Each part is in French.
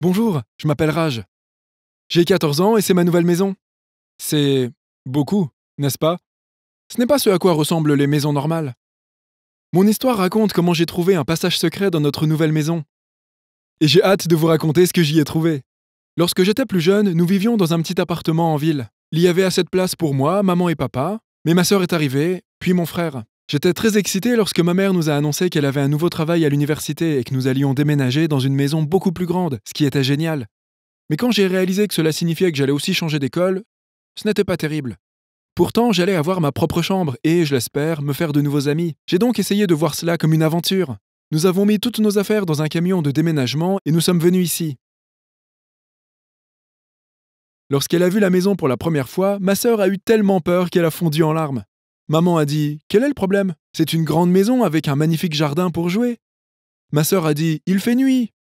Bonjour, je m'appelle Raj. J'ai 14 ans et c'est ma nouvelle maison. C'est beaucoup, n'est-ce pas? Ce n'est pas ce à quoi ressemblent les maisons normales. Mon histoire raconte comment j'ai trouvé un passage secret dans notre nouvelle maison. Et j'ai hâte de vous raconter ce que j'y ai trouvé. Lorsque j'étais plus jeune, nous vivions dans un petit appartement en ville. Il y avait assez de place pour moi, maman et papa, mais ma sœur est arrivée, puis mon frère. J'étais très excité lorsque ma mère nous a annoncé qu'elle avait un nouveau travail à l'université et que nous allions déménager dans une maison beaucoup plus grande, ce qui était génial. Mais quand j'ai réalisé que cela signifiait que j'allais aussi changer d'école, ce n'était pas terrible. Pourtant, j'allais avoir ma propre chambre et, je l'espère, me faire de nouveaux amis. J'ai donc essayé de voir cela comme une aventure. Nous avons mis toutes nos affaires dans un camion de déménagement et nous sommes venus ici. Lorsqu'elle a vu la maison pour la première fois, ma sœur a eu tellement peur qu'elle a fondu en larmes. Maman a dit: Quel est le problème? C'est une grande maison avec un magnifique jardin pour jouer. Ma sœur a dit: Il fait nuit.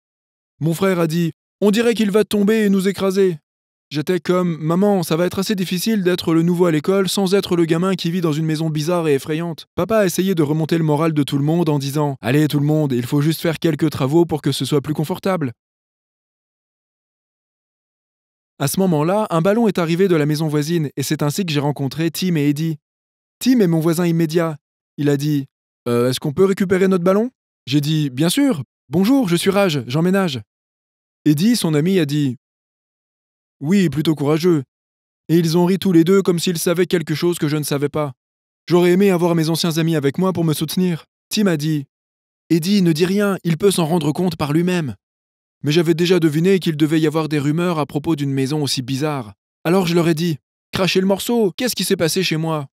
Mon frère a dit: On dirait qu'il va tomber et nous écraser. J'étais comme: Maman, ça va être assez difficile d'être le nouveau à l'école sans être le gamin qui vit dans une maison bizarre et effrayante. Papa a essayé de remonter le moral de tout le monde en disant: Allez tout le monde, il faut juste faire quelques travaux pour que ce soit plus confortable. À ce moment-là, un ballon est arrivé de la maison voisine et c'est ainsi que j'ai rencontré Tim et Eddie. Tim est mon voisin immédiat. Il a dit: Est-ce qu'on peut récupérer notre ballon? J'ai dit: Bien sûr. Bonjour, je suis Raj, j'emménage. Eddie, son ami, a dit: Oui, plutôt courageux. Et ils ont ri tous les deux comme s'ils savaient quelque chose que je ne savais pas. J'aurais aimé avoir mes anciens amis avec moi pour me soutenir. Tim a dit: Eddie, ne dis rien, il peut s'en rendre compte par lui-même. Mais j'avais déjà deviné qu'il devait y avoir des rumeurs à propos d'une maison aussi bizarre. Alors je leur ai dit: Crachez le morceau, qu'est-ce qui s'est passé chez moi?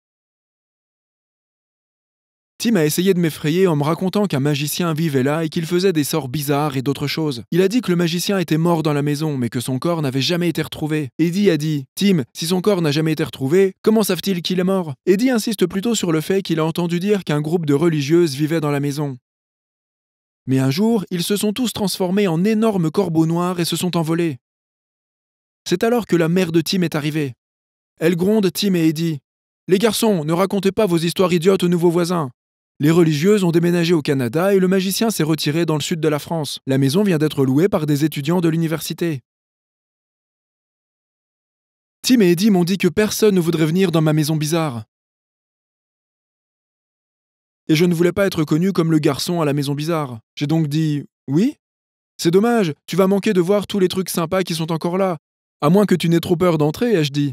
Tim a essayé de m'effrayer en me racontant qu'un magicien vivait là et qu'il faisait des sorts bizarres et d'autres choses. Il a dit que le magicien était mort dans la maison, mais que son corps n'avait jamais été retrouvé. Eddie a dit: Tim, si son corps n'a jamais été retrouvé, comment savent-ils qu'il est mort? Eddie insiste plutôt sur le fait qu'il a entendu dire qu'un groupe de religieuses vivait dans la maison. Mais un jour, ils se sont tous transformés en énormes corbeaux noirs et se sont envolés. C'est alors que la mère de Tim est arrivée. Elle gronde Tim et Eddie: Les garçons, ne racontez pas vos histoires idiotes aux nouveaux voisins. Les religieuses ont déménagé au Canada et le magicien s'est retiré dans le sud de la France. La maison vient d'être louée par des étudiants de l'université. Tim et Eddie m'ont dit que personne ne voudrait venir dans ma maison bizarre. Et je ne voulais pas être connu comme le garçon à la maison bizarre. J'ai donc dit: Oui? C'est dommage, tu vas manquer de voir tous les trucs sympas qui sont encore là. À moins que tu n'aies trop peur d'entrer, ai-je dit.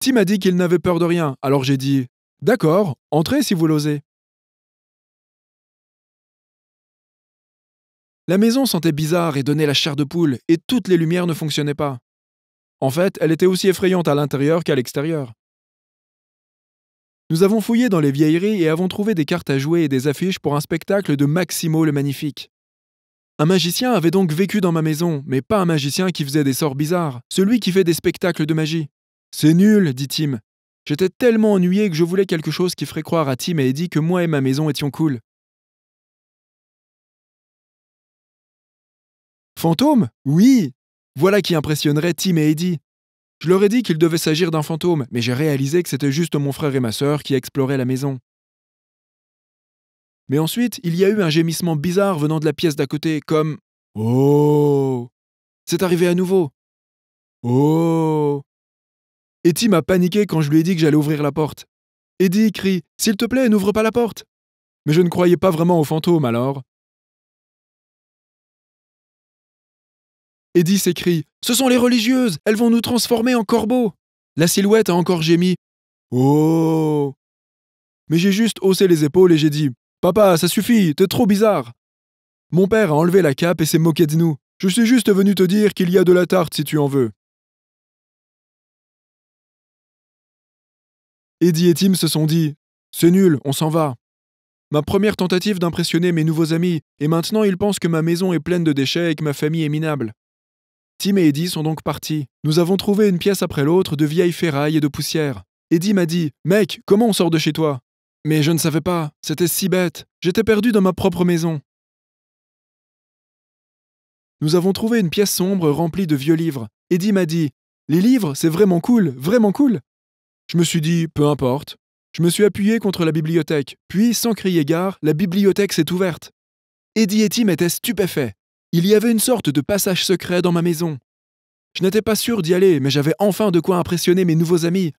Tim a dit qu'il n'avait peur de rien, alors j'ai dit: D'accord, entrez si vous l'osez. La maison sentait bizarre et donnait la chair de poule, et toutes les lumières ne fonctionnaient pas. En fait, elle était aussi effrayante à l'intérieur qu'à l'extérieur. Nous avons fouillé dans les vieilleries et avons trouvé des cartes à jouer et des affiches pour un spectacle de Maximo le Magnifique. Un magicien avait donc vécu dans ma maison, mais pas un magicien qui faisait des sorts bizarres, celui qui fait des spectacles de magie. C'est nul, dit Tim. J'étais tellement ennuyé que je voulais quelque chose qui ferait croire à Tim et Eddie que moi et ma maison étions cool. Fantôme? Oui! Voilà qui impressionnerait Tim et Eddie. Je leur ai dit qu'il devait s'agir d'un fantôme, mais j'ai réalisé que c'était juste mon frère et ma sœur qui exploraient la maison. Mais ensuite, il y a eu un gémissement bizarre venant de la pièce d'à côté, comme Oh! C'est arrivé à nouveau. Oh! Et Tim a paniqué quand je lui ai dit que j'allais ouvrir la porte. Eddie crie: S'il te plaît, n'ouvre pas la porte! Mais je ne croyais pas vraiment aux fantômes alors. Eddie s'écrie: Ce sont les religieuses! Elles vont nous transformer en corbeaux! La silhouette a encore gémi. Oh! Mais j'ai juste haussé les épaules et j'ai dit: Papa, ça suffit, t'es trop bizarre! Mon père a enlevé la cape et s'est moqué de nous. Je suis juste venu te dire qu'il y a de la tarte si tu en veux. Eddie et Tim se sont dit: C'est nul, on s'en va. Ma première tentative d'impressionner mes nouveaux amis, et maintenant ils pensent que ma maison est pleine de déchets et que ma famille est minable. Tim et Eddie sont donc partis. Nous avons trouvé une pièce après l'autre de vieilles ferrailles et de poussière. Eddie m'a dit: Mec, comment on sort de chez toi? Mais je ne savais pas, c'était si bête. J'étais perdu dans ma propre maison. Nous avons trouvé une pièce sombre remplie de vieux livres. Eddie m'a dit: Les livres, c'est vraiment cool, vraiment cool. Je me suis dit: Peu importe. Je me suis appuyé contre la bibliothèque. Puis, sans crier gare, la bibliothèque s'est ouverte. Eddie et Tim étaient stupéfaits. Il y avait une sorte de passage secret dans ma maison. Je n'étais pas sûr d'y aller, mais j'avais enfin de quoi impressionner mes nouveaux amis.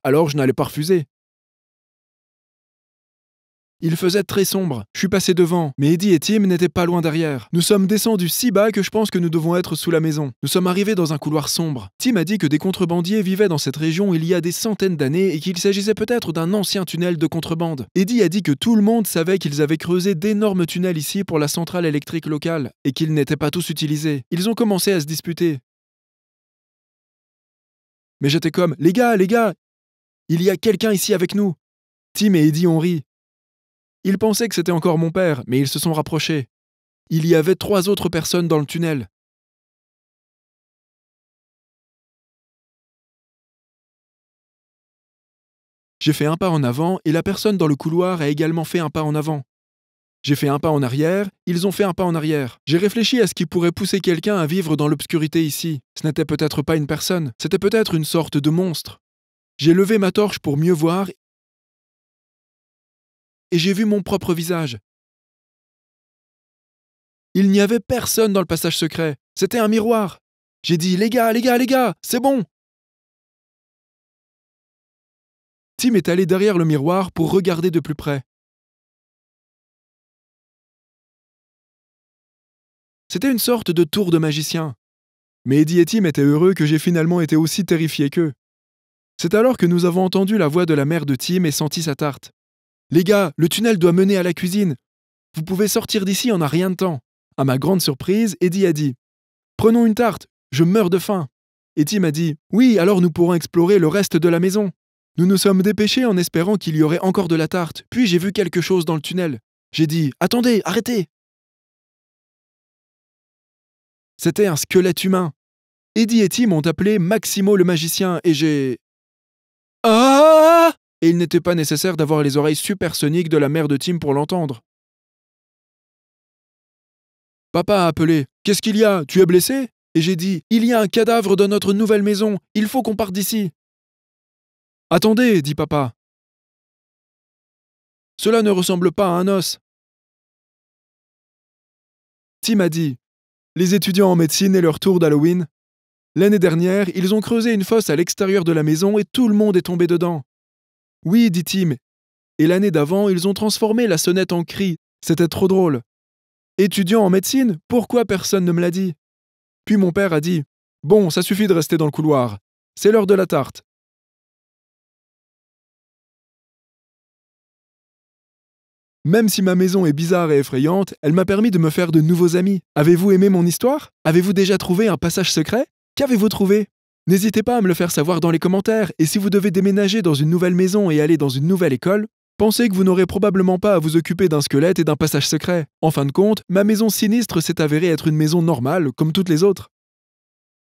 Alors je n'allais pas refuser. Il faisait très sombre. Je suis passé devant, mais Eddie et Tim n'étaient pas loin derrière. Nous sommes descendus si bas que je pense que nous devons être sous la maison. Nous sommes arrivés dans un couloir sombre. Tim a dit que des contrebandiers vivaient dans cette région il y a des centaines d'années et qu'il s'agissait peut-être d'un ancien tunnel de contrebande. Eddie a dit que tout le monde savait qu'ils avaient creusé d'énormes tunnels ici pour la centrale électrique locale et qu'ils n'étaient pas tous utilisés. Ils ont commencé à se disputer. Mais j'étais comme « les gars, il y a quelqu'un ici avec nous !» Tim et Eddie ont ri. Ils pensaient que c'était encore mon père, mais ils se sont rapprochés. Il y avait 3 autres personnes dans le tunnel. J'ai fait un pas en avant et la personne dans le couloir a également fait un pas en avant. J'ai fait un pas en arrière, ils ont fait un pas en arrière. J'ai réfléchi à ce qui pourrait pousser quelqu'un à vivre dans l'obscurité ici. Ce n'était peut-être pas une personne, c'était peut-être une sorte de monstre. J'ai levé ma torche pour mieux voir et j'ai vu mon propre visage. Il n'y avait personne dans le passage secret. C'était un miroir. J'ai dit « les gars, c'est bon !» Tim est allé derrière le miroir pour regarder de plus près. C'était une sorte de tour de magicien. Mais Eddie et Tim étaient heureux que j'ai finalement été aussi terrifié qu'eux. C'est alors que nous avons entendu la voix de la mère de Tim et senti sa tarte. « Les gars, le tunnel doit mener à la cuisine. Vous pouvez sortir d'ici en un rien de temps. » À ma grande surprise, Eddie a dit « Prenons une tarte, je meurs de faim. » Et Tim a dit « Oui, alors nous pourrons explorer le reste de la maison. » Nous nous sommes dépêchés en espérant qu'il y aurait encore de la tarte, puis j'ai vu quelque chose dans le tunnel. J'ai dit « Attendez, arrêtez !» C'était un squelette humain. Eddie et Tim ont appelé Maximo le magicien et j'ai... Ah! Et il n'était pas nécessaire d'avoir les oreilles supersoniques de la mère de Tim pour l'entendre. Papa a appelé « Qu'est-ce qu'il y a? Tu es blessé ?» Et j'ai dit « Il y a un cadavre dans notre nouvelle maison, il faut qu'on parte d'ici. » Attendez, dit papa. Cela ne ressemble pas à un os. Tim a dit les étudiants en médecine et leur tour d'Halloween. L'année dernière, ils ont creusé une fosse à l'extérieur de la maison et tout le monde est tombé dedans. Oui, dit Tim. Et l'année d'avant, ils ont transformé la sonnette en cri. C'était trop drôle. Étudiant en médecine, pourquoi personne ne me l'a dit? Puis mon père a dit bon, ça suffit de rester dans le couloir. C'est l'heure de la tarte. Même si ma maison est bizarre et effrayante, elle m'a permis de me faire de nouveaux amis. Avez-vous aimé mon histoire? Avez-vous déjà trouvé un passage secret? Qu'avez-vous trouvé? N'hésitez pas à me le faire savoir dans les commentaires, et si vous devez déménager dans une nouvelle maison et aller dans une nouvelle école, pensez que vous n'aurez probablement pas à vous occuper d'un squelette et d'un passage secret. En fin de compte, ma maison sinistre s'est avérée être une maison normale, comme toutes les autres.